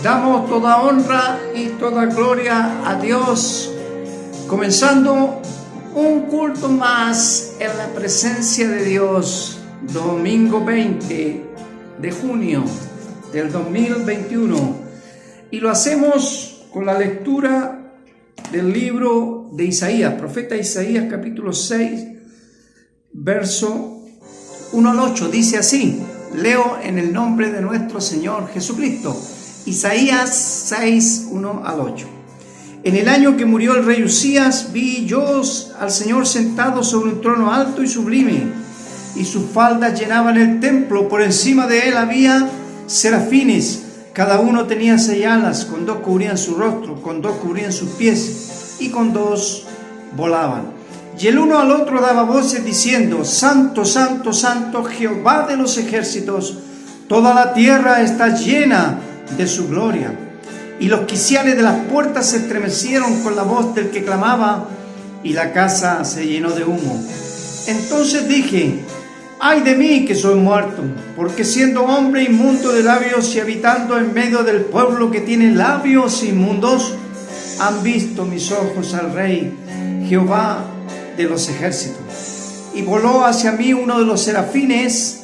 Damos toda honra y toda gloria a Dios, comenzando un culto más en la presencia de Dios, domingo 20 de junio del 2021, y lo hacemos con la lectura del libro de Isaías, profeta Isaías, capítulo 6, verso 1 al 8, dice así, leo en el nombre de nuestro Señor Jesucristo. Isaías 6, 1 al 8. En el año que murió el rey Uzías, vi yo al Señor sentado sobre un trono alto y sublime, y sus faldas llenaban el templo. Por encima de él había serafines, cada uno tenía 6 alas, con 2 cubrían su rostro, con 2 cubrían sus pies, y con 2 volaban. Y el uno al otro daba voces diciendo: Santo, Santo, Santo, Jehová de los ejércitos, toda la tierra está llena de su gloria. Y los quiciales de las puertas se estremecieron con la voz del que clamaba, y la casa se llenó de humo. Entonces dije: ay de mí que soy muerto, porque siendo hombre inmundo de labios y habitando en medio del pueblo que tiene labios inmundos, han visto mis ojos al Rey, Jehová de los ejércitos. Y voló hacia mí uno de los serafines,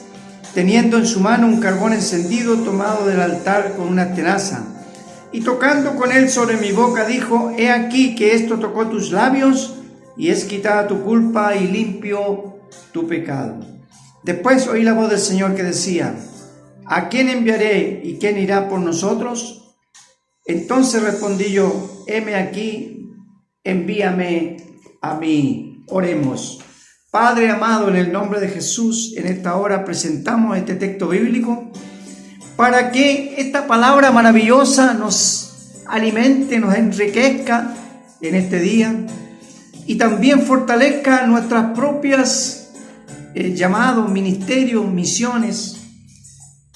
teniendo en su mano un carbón encendido tomado del altar con una tenaza, y tocando con él sobre mi boca dijo: he aquí que esto tocó tus labios, y es quitada tu culpa y limpio tu pecado. Después oí la voz del Señor que decía: ¿a quién enviaré y quién irá por nosotros? Entonces respondí yo: heme aquí, envíame a mí. Oremos. Padre amado, en el nombre de Jesús, en esta hora presentamos este texto bíblico para que esta palabra maravillosa nos alimente, nos enriquezca en este día y también fortalezca nuestras propias llamados, ministerios, misiones.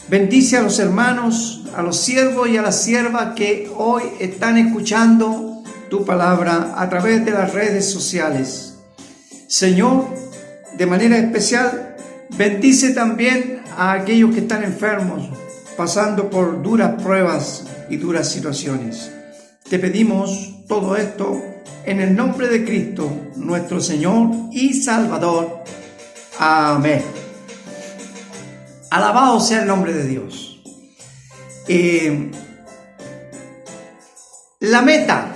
Bendice a los hermanos, a los siervos y a las siervas que hoy están escuchando tu palabra a través de las redes sociales. Señor, de manera especial, bendice también a aquellos que están enfermos, pasando por duras pruebas y duras situaciones. Te pedimos todo esto en el nombre de Cristo, nuestro Señor y Salvador. Amén. Alabado sea el nombre de Dios. La meta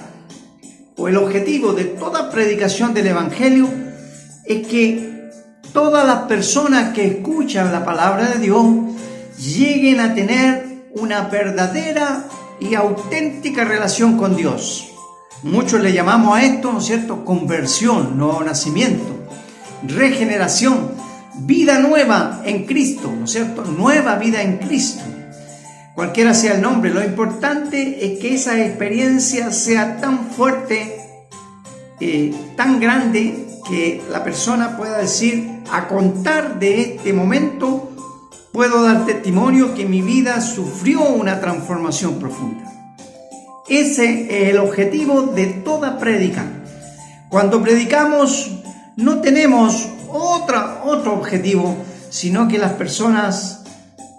o el objetivo de toda predicación del Evangelio es que todas las personas que escuchan la palabra de Dios lleguen a tener una verdadera y auténtica relación con Dios. Muchos le llamamos a esto, ¿no es cierto?, conversión, nuevo nacimiento, regeneración, vida nueva en Cristo, ¿no es cierto?, nueva vida en Cristo. Cualquiera sea el nombre, lo importante es que esa experiencia sea tan fuerte, tan grande, que la persona pueda decir: a contar de este momento puedo dar testimonio que mi vida sufrió una transformación profunda. Ese es el objetivo de toda prédica. Cuando predicamos no tenemos otro objetivo, sino que las personas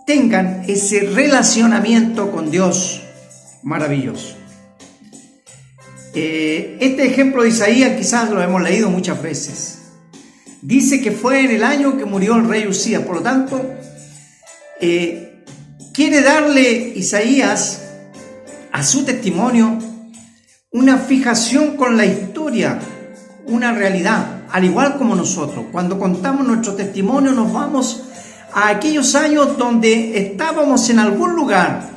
tengan ese relacionamiento con Dios maravilloso. Este ejemplo de Isaías quizás lo hemos leído muchas veces. Dice que fue en el año que murió el rey Uzías. Por lo tanto, quiere darle Isaías a su testimonio una fijación con la historia, una realidad, al igual como nosotros. Cuando contamos nuestro testimonio nos vamos a aquellos años donde estábamos en algún lugar,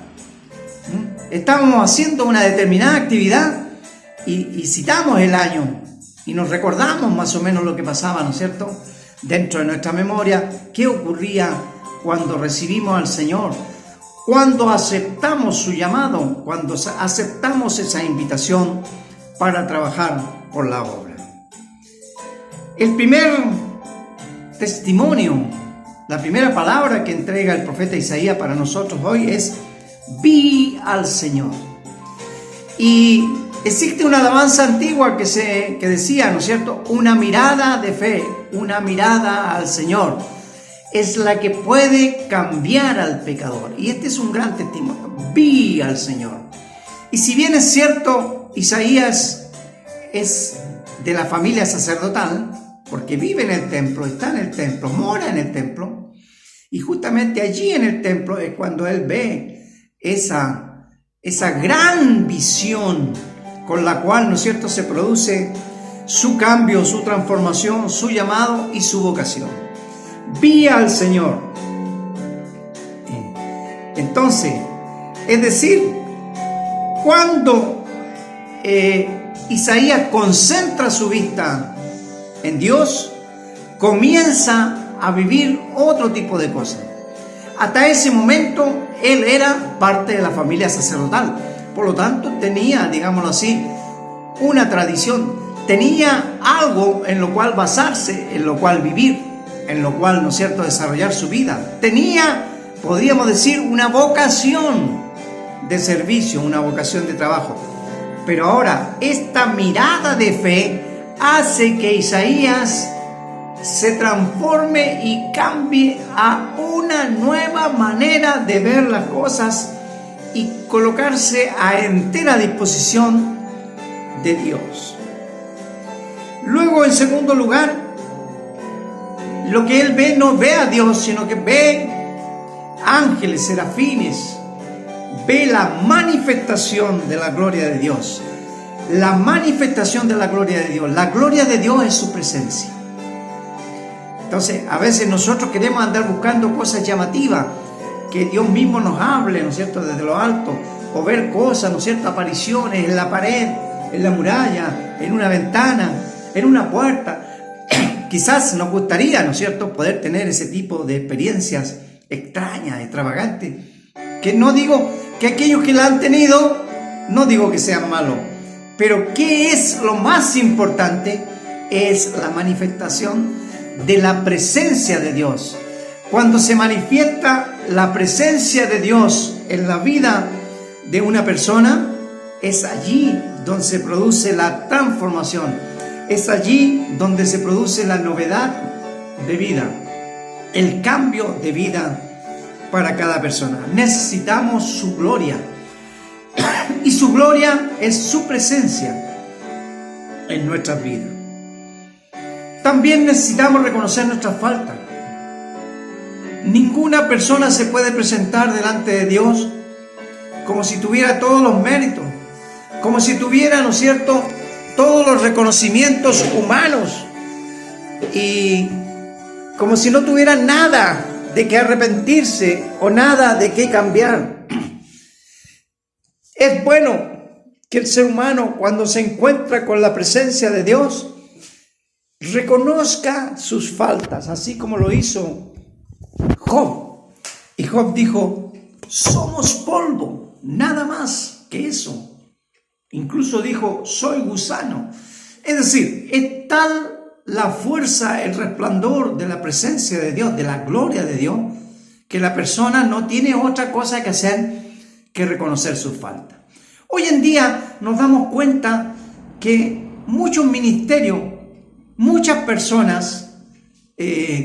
estábamos haciendo una determinada actividad y citamos el año y nos recordamos más o menos lo que pasaba, ¿no es cierto?, dentro de nuestra memoria, qué ocurría cuando recibimos al Señor, cuando aceptamos su llamado, cuando aceptamos esa invitación para trabajar por la obra. El primer testimonio, la primera palabra que entrega el profeta Isaías para nosotros hoy es: vi al Señor. Y existe una alabanza antigua que decía, ¿no es cierto?, una mirada de fe, una mirada al Señor. es la que puede cambiar al pecador. Y este es un gran testimonio. Vi al Señor. Y si bien es cierto, Isaías es de la familia sacerdotal, porque vive en el templo, está en el templo, mora en el templo, y justamente allí en el templo es cuando él ve esa gran visión con la cual, ¿no es cierto?, se produce su cambio, su transformación, su llamado y su vocación. Vi al Señor. Entonces, es decir, cuando Isaías concentra su vista en Dios, comienza a vivir otro tipo de cosas. Hasta ese momento, él era parte de la familia sacerdotal. Por lo tanto, tenía, digámoslo así, una tradición. Tenía algo en lo cual basarse, en lo cual vivir, en lo cual, ¿no es cierto?, desarrollar su vida. Tenía, podríamos decir, una vocación de servicio, una vocación de trabajo. Pero ahora, esta mirada de fe hace que Isaías se transforme y cambie a una nueva manera de ver las cosas y colocarse a entera disposición de Dios. Luego, en segundo lugar, lo que él ve no ve a Dios, sino que ve ángeles, serafines, ve la manifestación de la gloria de Dios. La manifestación de la gloria de Dios. La gloria de Dios es su presencia. Entonces, a veces nosotros queremos andar buscando cosas llamativas, que Dios mismo nos hable, ¿no es cierto?, desde lo alto, o ver cosas, ¿no es cierto?, apariciones en la pared, en la muralla, en una ventana, en una puerta. Quizás nos gustaría, ¿no es cierto?, poder tener ese tipo de experiencias extrañas, extravagantes, que no digo que aquellos que la han tenido, no digo que sean malos, pero ¿qué es lo más importante? Es la manifestación de la presencia de Dios. Cuando se manifiesta la presencia de Dios en la vida de una persona, es allí donde se produce la transformación, es allí donde se produce la novedad de vida, el cambio de vida para cada persona. Necesitamos su gloria, y su gloria es su presencia en nuestras vidas. También necesitamos reconocer nuestras faltas. Ninguna persona se puede presentar delante de Dios como si tuviera todos los méritos, como si tuviera, ¿no es cierto?, todos los reconocimientos humanos, y como si no tuviera nada de qué arrepentirse o nada de qué cambiar. Es bueno que el ser humano, cuando se encuentra con la presencia de Dios, reconozca sus faltas, así como lo hizo Job. Y Job dijo: somos polvo, nada más que eso. Incluso dijo: soy gusano. Es decir, es tal la fuerza, el resplandor de la presencia de Dios, de la gloria de Dios, que la persona no tiene otra cosa que hacer que reconocer sus faltas. Hoy en día nos damos cuenta que muchos ministerios, muchas personas,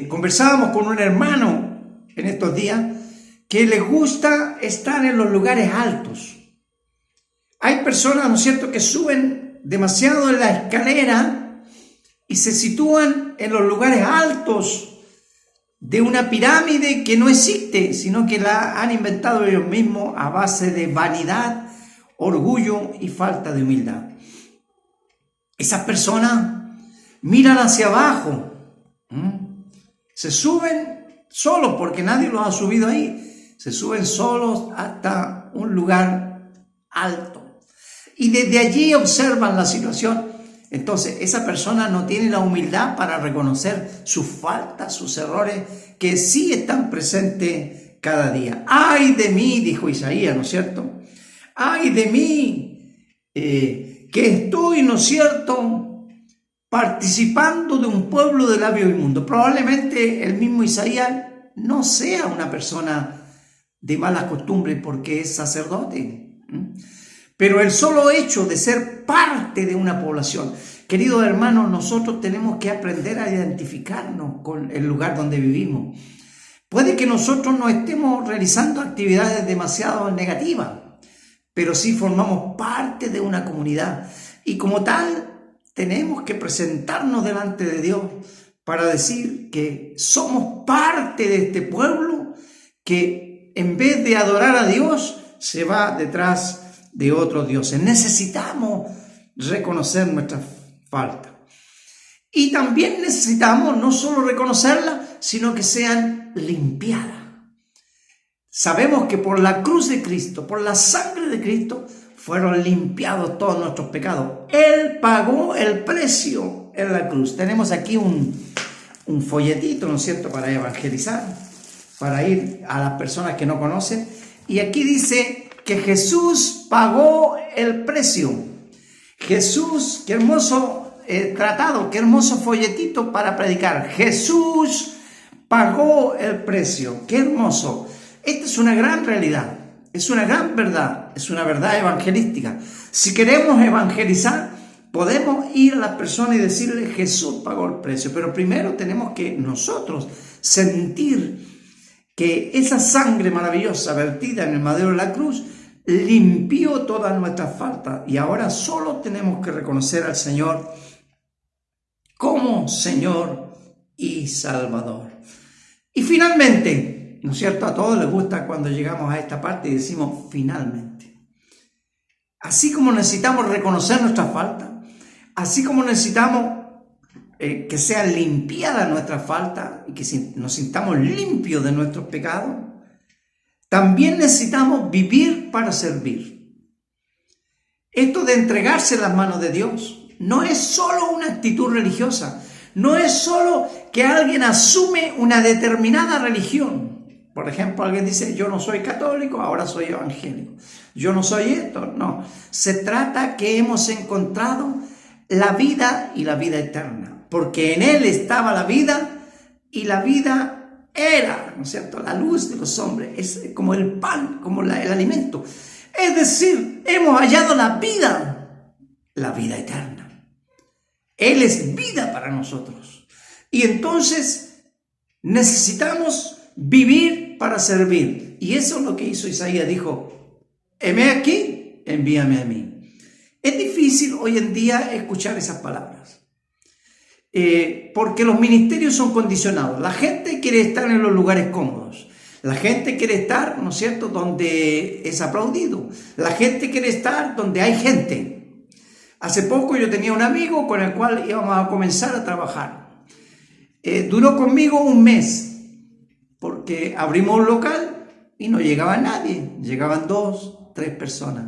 conversábamos con un hermano en estos días, que les gusta estar en los lugares altos. Hay personas, ¿no es cierto?, que suben demasiado en la escalera y se sitúan en los lugares altos de una pirámide que no existe, sino que la han inventado ellos mismos a base de vanidad, orgullo y falta de humildad. Esas personas miran hacia abajo, se suben solos porque nadie los ha subido ahí, se suben solos hasta un lugar alto y desde allí observan la situación. Entonces esa persona no tiene la humildad para reconocer sus faltas, sus errores, que sí están presentes cada día. ¡Ay de mí!, dijo Isaías, ¿no es cierto? ¡Ay de mí! Que estoy, ¿no es cierto?, participando de un pueblo de labios inmundos. Probablemente el mismo Isaías no sea una persona de malas costumbres porque es sacerdote, pero el solo hecho de ser parte de una población. Queridos hermanos, nosotros tenemos que aprender a identificarnos con el lugar donde vivimos. Puede que nosotros no estemos realizando actividades demasiado negativas, pero sí formamos parte de una comunidad y como tal tenemos que presentarnos delante de Dios para decir que somos parte de este pueblo que en vez de adorar a Dios se va detrás de otros dioses. Necesitamos reconocer nuestra falta. Y también necesitamos no solo reconocerla, sino que sean limpiadas. Sabemos que por la cruz de Cristo, por la sangre de Cristo, fueron limpiados todos nuestros pecados. Él pagó el precio en la cruz. Tenemos aquí un folletito, ¿no es cierto?, para evangelizar, para ir a las personas que no conocen. Y aquí dice que Jesús pagó el precio. Jesús, qué hermoso tratado, qué hermoso folletito para predicar. Jesús pagó el precio, qué hermoso. Esta es una gran realidad, es una gran verdad, es una verdad evangelística. Si queremos evangelizar, podemos ir a las personas y decirle Jesús pagó el precio, pero primero tenemos que nosotros sentir que esa sangre maravillosa vertida en el madero de la cruz limpió todas nuestras faltas y ahora solo tenemos que reconocer al Señor como Señor y Salvador. Y finalmente, ¿no es cierto? A todos les gusta cuando llegamos a esta parte y decimos finalmente. Así como necesitamos reconocer nuestras faltas, así como necesitamos que sea limpiada nuestra falta y que nos sintamos limpios de nuestros pecados, también necesitamos vivir para servir. Esto de entregarse en las manos de Dios no es solo una actitud religiosa, no es solo que alguien asume una determinada religión. Por ejemplo, alguien dice, yo no soy católico, ahora soy evangélico. Yo no soy esto, no. Se trata que hemos encontrado la vida y la vida eterna, porque en Él estaba la vida y la vida era, ¿no es cierto?, la luz de los hombres, es como el pan, como el alimento. Es decir, hemos hallado la vida eterna. Él es vida para nosotros. Y entonces necesitamos vivir para servir. Y eso es lo que hizo Isaías, dijo, heme aquí, envíame a mí. Es difícil hoy en día escuchar esas palabras. Porque los ministerios son condicionados. La gente quiere estar en los lugares cómodos. La gente quiere estar, ¿no es cierto?, donde es aplaudido. La gente quiere estar donde hay gente. Hace poco yo tenía un amigo con el cual íbamos a comenzar a trabajar. Duró conmigo un mes, porque abrimos un local y no llegaba nadie. Llegaban 2, 3 personas.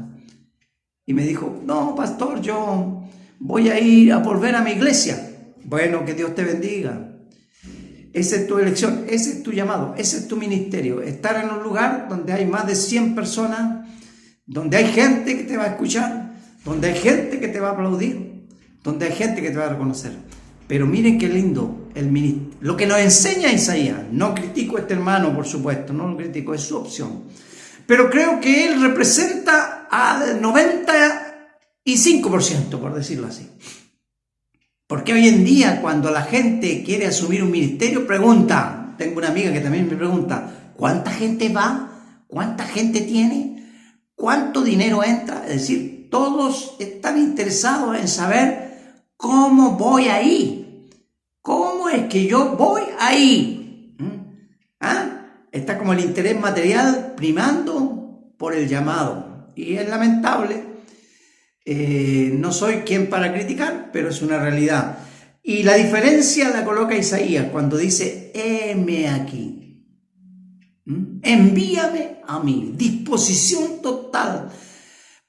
Y me dijo, no, pastor, yo voy a ir a volver a mi iglesia. Bueno, que Dios te bendiga. Esa es tu elección, ese es tu llamado, ese es tu ministerio. Estar en un lugar donde hay más de 100 personas, donde hay gente que te va a escuchar, donde hay gente que te va a aplaudir, donde hay gente que te va a reconocer. Pero miren qué lindo el ministerio. Lo que nos enseña Isaías, no critico a este hermano, por supuesto, no lo critico, es su opción. Pero creo que él representa al 95%, por decirlo así. Porque hoy en día, cuando la gente quiere asumir un ministerio, pregunta, tengo una amiga que también me pregunta, ¿cuánta gente va? ¿Cuánta gente tiene? ¿Cuánto dinero entra? Es decir, todos están interesados en saber cómo voy ahí. ¿Cómo es que yo voy ahí? Está como el interés material primando por el llamado. Y es lamentable. No soy quien para criticar, pero es una realidad. Y la diferencia la coloca Isaías cuando dice, heme aquí. Envíame a mí. Disposición total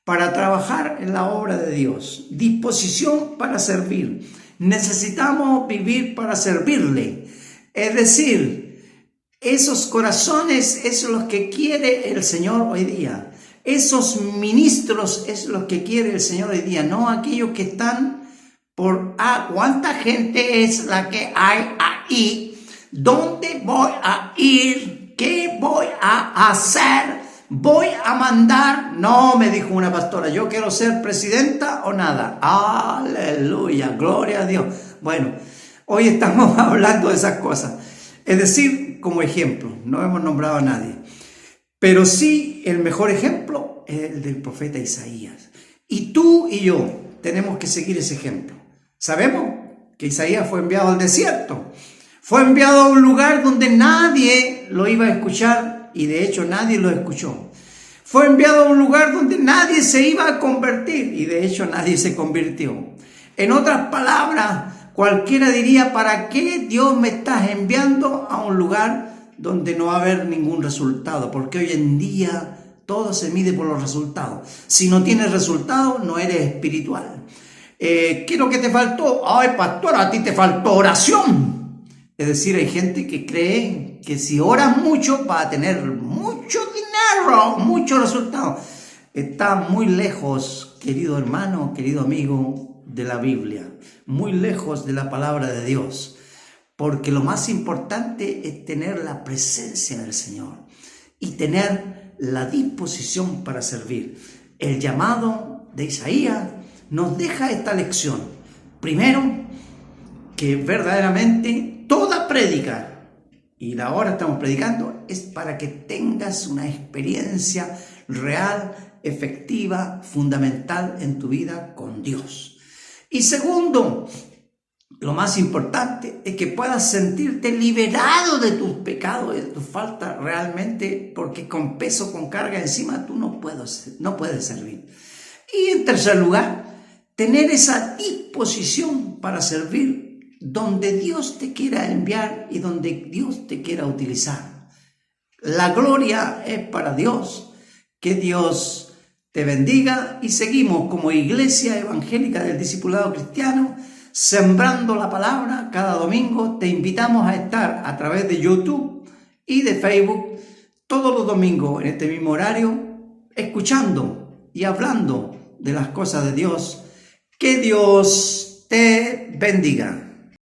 para trabajar en la obra de Dios. Disposición para servir. Necesitamos vivir para servirle. Es decir, esos corazones es los que quiere el Señor hoy día. Esos ministros es lo que quiere el Señor hoy día, no aquellos que están por ¿cuánta gente es la que hay ahí? ¿Dónde voy a ir? ¿Qué voy a hacer? ¿Voy a mandar? No, me dijo una pastora, yo quiero ser presidenta o nada. Aleluya, gloria a Dios. Bueno, hoy estamos hablando de esas cosas. Es decir, como ejemplo, no hemos nombrado a nadie, pero sí el mejor ejemplo es el del profeta Isaías. Y tú y yo tenemos que seguir ese ejemplo. Sabemos que Isaías fue enviado al desierto, fue enviado a un lugar donde nadie lo iba a escuchar y de hecho nadie lo escuchó. Fue enviado a un lugar donde nadie se iba a convertir y de hecho nadie se convirtió. En otras palabras, cualquiera diría, ¿para qué Dios me estás enviando a un lugar donde no va a haber ningún resultado? Porque hoy en día todo se mide por los resultados. Si no tienes resultados, no eres espiritual. ¿Qué es lo que te faltó? Ay, pastor, a ti te faltó oración. Es decir, hay gente que cree que si oras mucho va a tener mucho dinero, muchos resultados. Está muy lejos, querido hermano, querido amigo, de la Biblia. Muy lejos de la palabra de Dios. Porque lo más importante es tener la presencia del Señor y tener la disposición para servir. El llamado de Isaías nos deja esta lección. Primero, que verdaderamente toda prédica, y ahora estamos predicando, es para que tengas una experiencia real, efectiva, fundamental en tu vida con Dios. Y segundo, lo más importante es que puedas sentirte liberado de tus pecados, de tus faltas realmente, porque con peso, con carga encima, tú no puedes servir. Y en tercer lugar, tener esa disposición para servir donde Dios te quiera enviar y donde Dios te quiera utilizar. La gloria es para Dios. Que Dios te bendiga y seguimos como Iglesia Evangélica del Discipulado Cristiano sembrando la palabra cada domingo. Te invitamos a estar a través de YouTube y de Facebook todos los domingos en este mismo horario, escuchando y hablando de las cosas de Dios. Que Dios te bendiga.